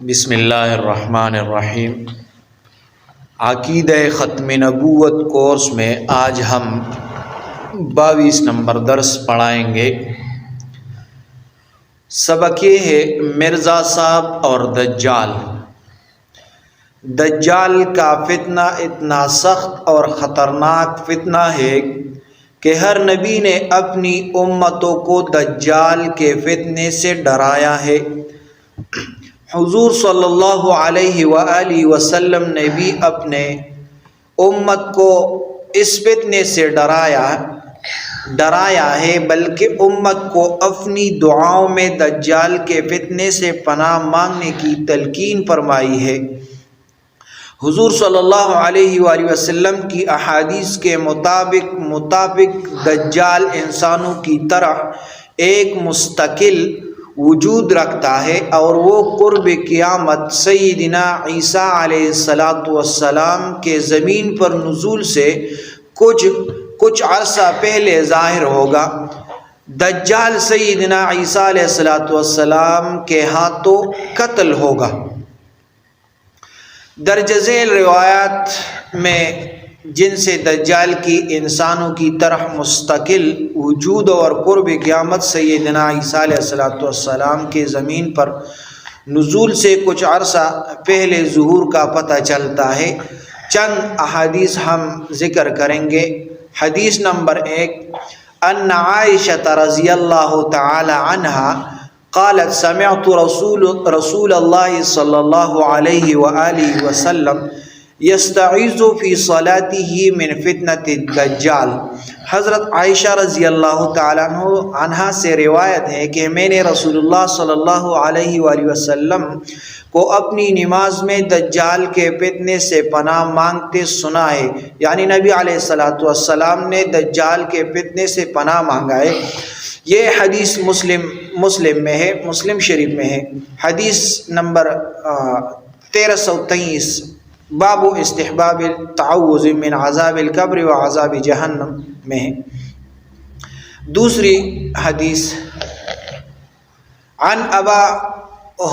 بسم اللہ الرحمن الرحیم۔ عقیدہ ختم نبوت کورس میں آج ہم 22 نمبر درس پڑھائیں گے۔ سبق یہ ہے مرزا صاحب اور دجال۔ دجال کا فتنہ اتنا سخت اور خطرناک فتنہ ہے کہ ہر نبی نے اپنی امتوں کو دجال کے فتنے سے ڈرایا ہے۔ حضور صلی اللہ علیہ وآلہ وسلم نے بھی اپنے امت کو اس فتنے سے ڈرایا ہے، بلکہ امت کو اپنی دعاؤں میں دجال کے فتنے سے پناہ مانگنے کی تلقین فرمائی ہے۔ حضور صلی اللہ علیہ وآلہ وسلم کی احادیث کے مطابق دجال انسانوں کی طرح ایک مستقل وجود رکھتا ہے اور وہ قرب قیامت سیدنا عیسیٰ علیہ السلام کے زمین پر نزول سے کچھ عرصہ پہلے ظاہر ہوگا۔ دجال سیدنا عیسیٰ علیہ السلام کے ہاتھوں قتل ہوگا۔ درج ذیل روایات میں جن سے دجال کی انسانوں کی طرح مستقل وجود اور قرب قیامت سیدنا عیسیٰ علیہ السلام کے زمین پر نزول سے کچھ عرصہ پہلے ظہور کا پتہ چلتا ہے، چند احادیث ہم ذکر کریں گے۔ حدیث نمبر 1، ان عائشہ رضی اللہ تعالی عنہا قالت سمعت رسول اللہ صلی اللہ علیہ وآلہ وسلم یستعیذ فی صلاتہ من فتنۃ الدجال۔ حضرت عائشہ رضی اللہ تعالیٰ عنہا سے روایت ہے کہ میں نے رسول اللہ صلی اللہ علیہ وآلہ وسلم کو اپنی نماز میں دجال کے فتنے سے پناہ مانگتے سنا ہے، یعنی نبی علیہ السلام نے دجال کے فتنے سے پناہ مانگا ہے۔ یہ حدیث مسلم میں ہے، مسلم شریف میں ہے۔ حدیث نمبر 1323، باب استحباب التعوذ من عذاب القبر و عذاب جہنم میں ہے۔ دوسری حدیث، عن ابا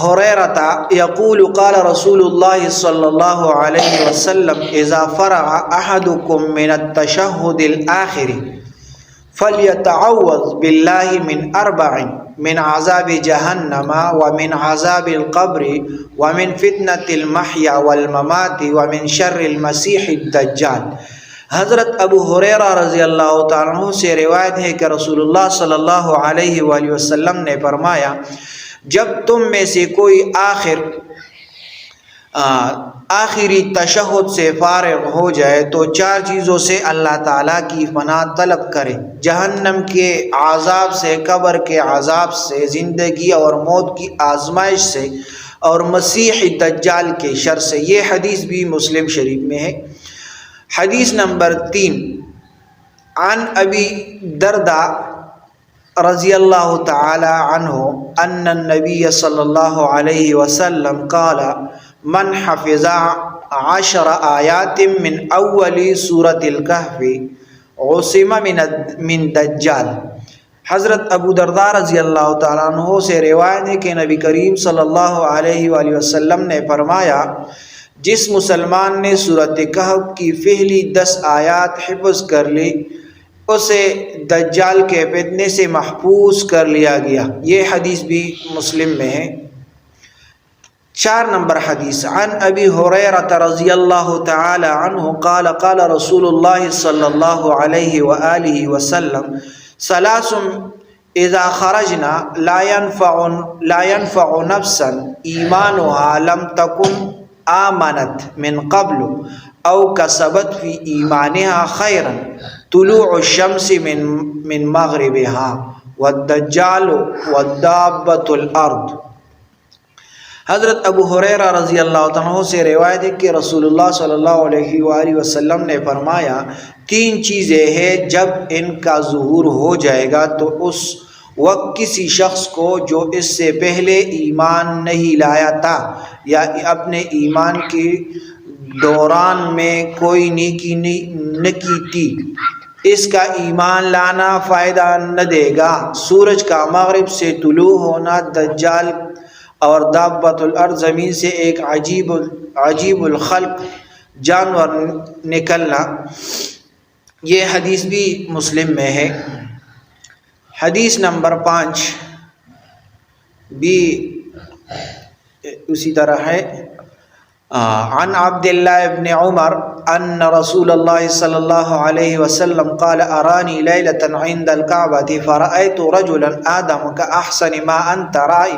ہریرہ یقول قال رسول اللہ صلی اللہ علیہ وسلم اذا فرغ احدکم من التشہد الآخر فلیتعوذ باللہ من اربع، من عذاب جہنم ومن عذاب القبر ومن فتنة المحیا والممات ومن شر المسیح الدجال۔ حضرت ابو ہریرہ رضی اللہ تعالیٰ عنہ سے روایت ہے کہ رسول اللہ صلی اللہ علیہ وآلہ وسلم نے فرمایا، جب تم میں سے کوئی آخری تشہد سے فارغ ہو جائے تو 4 چیزوں سے اللہ تعالیٰ کی پناہ طلب کرے: جہنم کے عذاب سے، قبر کے عذاب سے، زندگی اور موت کی آزمائش سے، اور مسیح دجال کے شر سے۔ یہ حدیث بھی مسلم شریف میں ہے۔ حدیث نمبر 3، عن ابی درداء رضی اللہ تعالی عنہ ان النبی صلی اللہ علیہ وسلم قال من حفظ 10 آیات من اول سورۃ الکہف عصم من دجال۔ حضرت ابو درداء رضی اللہ تعالیٰ عنہ سے روایت ہے کہ نبی کریم صلی اللہ علیہ وآلہ وسلم نے فرمایا، جس مسلمان نے سورۃ کہف کی پہلی 10 آیات حفظ کر لی اسے دجال کے فتنے سے محفوظ کر لیا گیا۔ یہ حدیث بھی مسلم میں ہے۔ 4 نمبر حدیث، عن ابی ہریرہ رضی اللہ تعالی عنہ قال قال رسول اللہ صلی اللہ علیہ وآلہ وسلم ثلاث اذا خرجنا لا ينفع نفسا ایمانها لم تکن آمنت من قبل او کسبت فی ایمانها خیرا طلوع الشمس من مغربها والدجال والدابۃ الارض۔ حضرت ابو ہریرہ رضی اللہ عنہ سے روایت ہے کہ رسول اللہ صلی اللہ علیہ وآلہ وسلم نے فرمایا، 3 چیزیں ہیں جب ان کا ظہور ہو جائے گا تو اس وقت کسی شخص کو جو اس سے پہلے ایمان نہیں لایا تھا یا اپنے ایمان کے دوران میں کوئی نیکی نہ کی تھی، اس کا ایمان لانا فائدہ نہ دے گا۔ سورج کا مغرب سے طلوع ہونا دجال اور دابۃ الارض زمین سے ایک عجیب الخلق جانور نکلنا، یہ حدیث بھی مسلم میں ہے۔ حدیث نمبر 5 بھی اسی طرح ہے، عن عبداللہ ابن عمر ان رسول اللہ صلی اللہ علیہ وسلم قال ارانی لیلۃ عند الکعبۃ فرأیت رجلا آدم کاحسن ما انت راء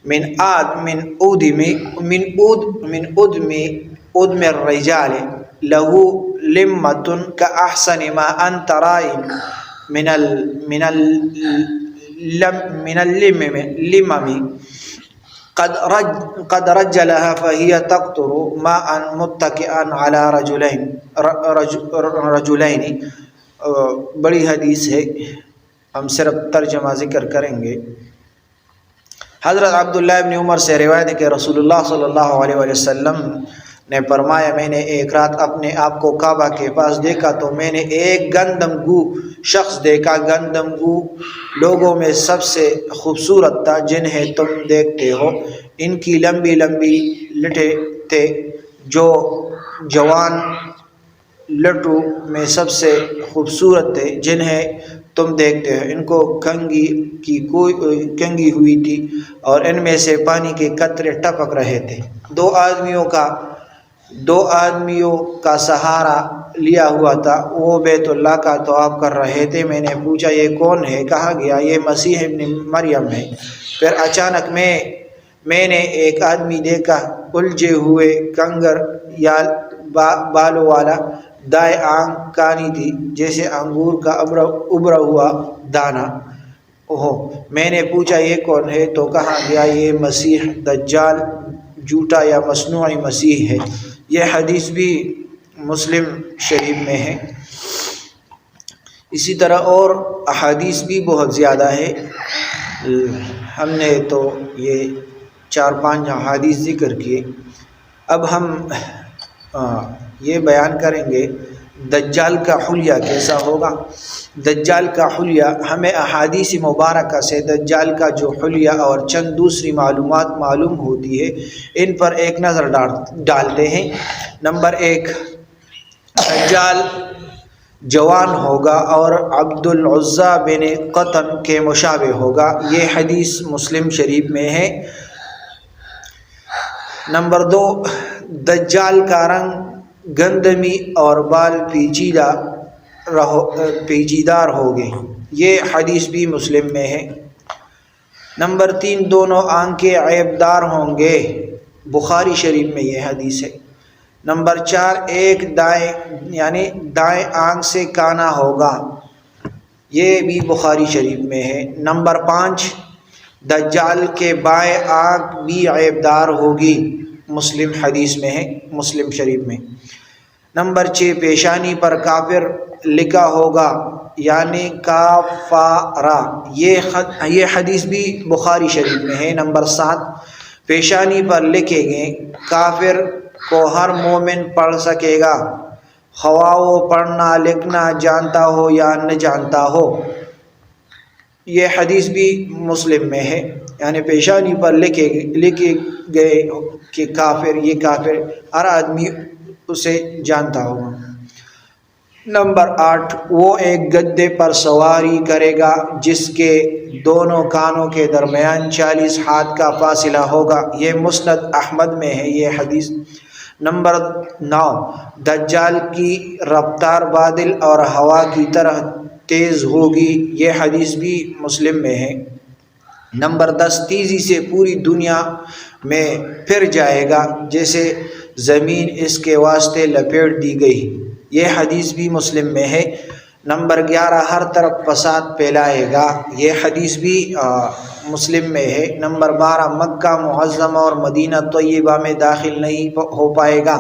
من ادم الرجال له لمۃ کاحسن ما انت راء من اللمم قد رجلها فهي تقطر ماء متكئا على رجلين۔ بڑی حدیث ہے، ہم صرف ترجمہ ذکر کریں گے۔ حضرت عبداللہ ابن عمر سے روایت ہے کہ رسول اللہ صلی اللہ علیہ وسلم نے فرمایا، میں نے ایک رات اپنے آپ کو کعبہ کے پاس دیکھا تو میں نے ایک گندم گو شخص دیکھا۔ گندم گو لوگوں میں سب سے خوبصورت تھا جنہیں تم دیکھتے ہو، ان کی لمبی لمبی لٹیں تھے جو جوان لٹوں میں سب سے خوبصورت تھے جنہیں تم دیکھتے ہو، ان کو کنگی ہوئی تھی اور ان میں سے پانی کے قطرے ٹپک رہے تھے۔ دو آدمیوں کا سہارا لیا ہوا تھا، وہ بیت اللہ کا طواف کر رہے تھے۔ میں نے پوچھا یہ کون ہے؟ کہا گیا یہ مسیح ابن مریم ہے۔ پھر اچانک میں نے ایک آدمی دیکھا، الجھے ہوئے کنگر یا بالوں والا، دائیں آنکھ کانی تھی جیسے انگور کا ابھرا ہوا دانہ ہو۔ میں نے پوچھا یہ کون ہے؟ تو کہا گیا یہ مسیح دجال، جھوٹا یا مصنوعی مسیح ہے۔ یہ حدیث بھی مسلم شریف میں ہے۔ اسی طرح اور احادیث بھی بہت زیادہ ہے، ہم نے تو یہ 4-5 احادیث ذکر کیے۔ اب ہم یہ بیان کریں گے دجال کا حلیہ کیسا ہوگا۔ دجال کا حلیہ، ہمیں احادیث مبارکہ سے دجال کا جو حلیہ اور چند دوسری معلومات معلوم ہوتی ہے، ان پر ایک نظر ڈالتے ہیں۔ نمبر 1، دجال جوان ہوگا اور عبد العزیٰ بن قطن کے مشابہ ہوگا، یہ حدیث مسلم شریف میں ہے۔ نمبر 2، دجال کا رنگ گندمی اور بال پیچیدار ہوگے، یہ حدیث بھی مسلم میں ہے۔ نمبر 3، دونوں آنکھیں عیب دار ہوں گے، بخاری شریف میں یہ حدیث ہے۔ نمبر 4، ایک دائیں آنکھ سے کانا ہوگا، یہ بھی بخاری شریف میں ہے۔ نمبر 5، دجال کے بائیں آنکھ بھی عیب دار ہوگی، مسلم حدیث میں ہے، مسلم شریف میں۔ نمبر 6، پیشانی پر کافر لکھا ہوگا، یعنی کافارہ، یہ حدیث بھی بخاری شریف میں ہے۔ نمبر 7، پیشانی پر لکھے گئے کافر کو ہر مومن پڑھ سکے گا، خواہ وہ پڑھنا لکھنا جانتا ہو یا نہ جانتا ہو، یہ حدیث بھی مسلم میں ہے۔ یعنی پیشانی پر لکھے گئے کہ کافر، یہ کافر ہر آدمی اسے جانتا ہوگا۔ نمبر 8، وہ ایک گدھے پر سواری کرے گا جس کے دونوں کانوں کے درمیان 40 ہاتھ کا فاصلہ ہوگا، یہ مسند احمد میں ہے یہ حدیث۔ نمبر 9، دجال کی رفتار بادل اور ہوا کی طرح تیز ہوگی، یہ حدیث بھی مسلم میں ہے۔ نمبر 10، تیزی سے پوری دنیا میں پھر جائے گا جیسے زمین اس کے واسطے لپیٹ دی گئی، یہ حدیث بھی مسلم میں ہے۔ نمبر 11، ہر طرف فساد پھیلائے گا، یہ حدیث بھی مسلم میں ہے۔ نمبر 12، مکہ معظمہ اور مدینہ طیبہ میں داخل نہیں ہو پائے گا،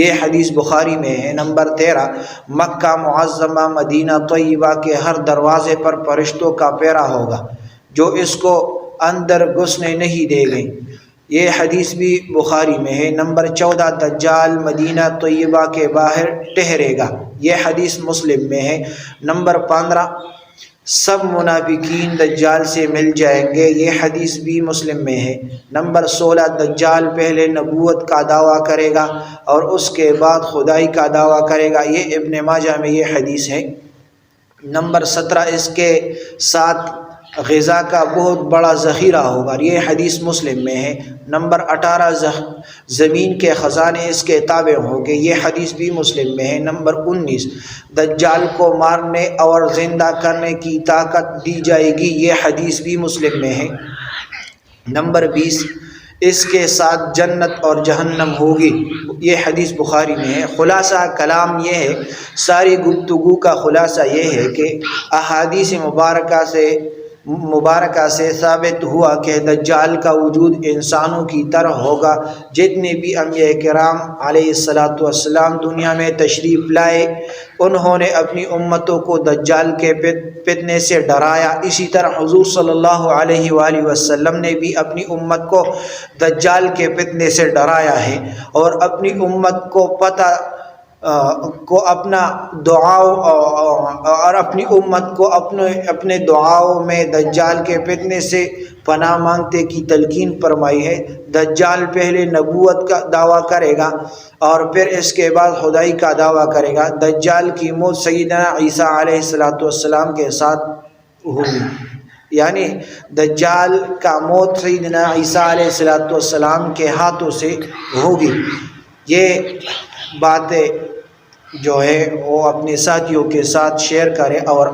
یہ حدیث بخاری میں ہے۔ نمبر 13، مکہ معظمہ مدینہ طیبہ کے ہر دروازے پر فرشتوں کا پہرا ہوگا جو اس کو اندر گھسنے نہیں دے گے، یہ حدیث بھی بخاری میں ہے۔ نمبر 14، دجال مدینہ طیبہ کے باہر ٹھہرے گا، یہ حدیث مسلم میں ہے۔ نمبر 15، سب منافقین دجال سے مل جائیں گے، یہ حدیث بھی مسلم میں ہے۔ نمبر 16، دجال پہلے نبوت کا دعویٰ کرے گا اور اس کے بعد خدائی کا دعویٰ کرے گا، یہ ابن ماجہ میں یہ حدیث ہے۔ نمبر 17، اس کے ساتھ غذا کا بہت بڑا ذخیرہ ہوگا، یہ حدیث مسلم میں ہے۔ نمبر 18، زمین کے خزانے اس کے تابع ہوں گے، یہ حدیث بھی مسلم میں ہے۔ نمبر 19، دجال کو مارنے اور زندہ کرنے کی طاقت دی جائے گی، یہ حدیث بھی مسلم میں ہے۔ نمبر 20، اس کے ساتھ جنت اور جہنم ہوگی، یہ حدیث بخاری میں ہے۔ خلاصہ کلام یہ ہے، ساری گفتگو کا خلاصہ یہ ہے کہ احادیث مبارکہ سے ثابت ہوا کہ دجال کا وجود انسانوں کی طرح ہوگا۔ جتنے بھی انبیاء کرام علیہ السلام دنیا میں تشریف لائے، انہوں نے اپنی امتوں کو دجال کے فتنے سے ڈرایا، اسی طرح حضور صلی اللہ علیہ وآلہ وسلم نے بھی اپنی امت کو دجال کے فتنے سے ڈرایا ہے، اور اپنی امت کو اپنا دعاؤں اور اپنی امت کو اپنے دعاؤں میں دجال کے فتنے سے پناہ مانگتے کی تلقین فرمائی ہے۔ دجال پہلے نبوت کا دعویٰ کرے گا اور پھر اس کے بعد خدائی کا دعویٰ کرے گا۔ دجال کی موت سیدنا عیسیٰ علیہ السلام کے ساتھ ہوگی، یعنی دجال کا موت سیدنا عیسیٰ علیہ السلام کے ہاتھوں سے ہوگی۔ یہ باتیں جو ہے وہ اپنے ساتھیوں کے ساتھ شیئر کرے اور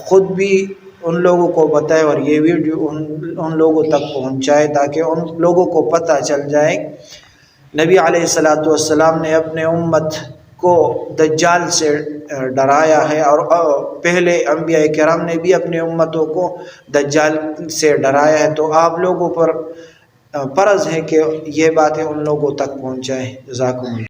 خود بھی ان لوگوں کو بتائے اور یہ ویڈیو ان لوگوں تک پہنچائے تاکہ ان لوگوں کو پتہ چل جائے۔ نبی علیہ السلام نے اپنے امت کو دجال سے ڈرایا ہے، اور پہلے انبیاء کرام نے بھی اپنے امتوں کو دجال سے ڈرایا ہے، تو آپ لوگوں پر فرض ہے کہ یہ باتیں ان لوگوں تک پہنچائیں۔ جزاکم اللہ۔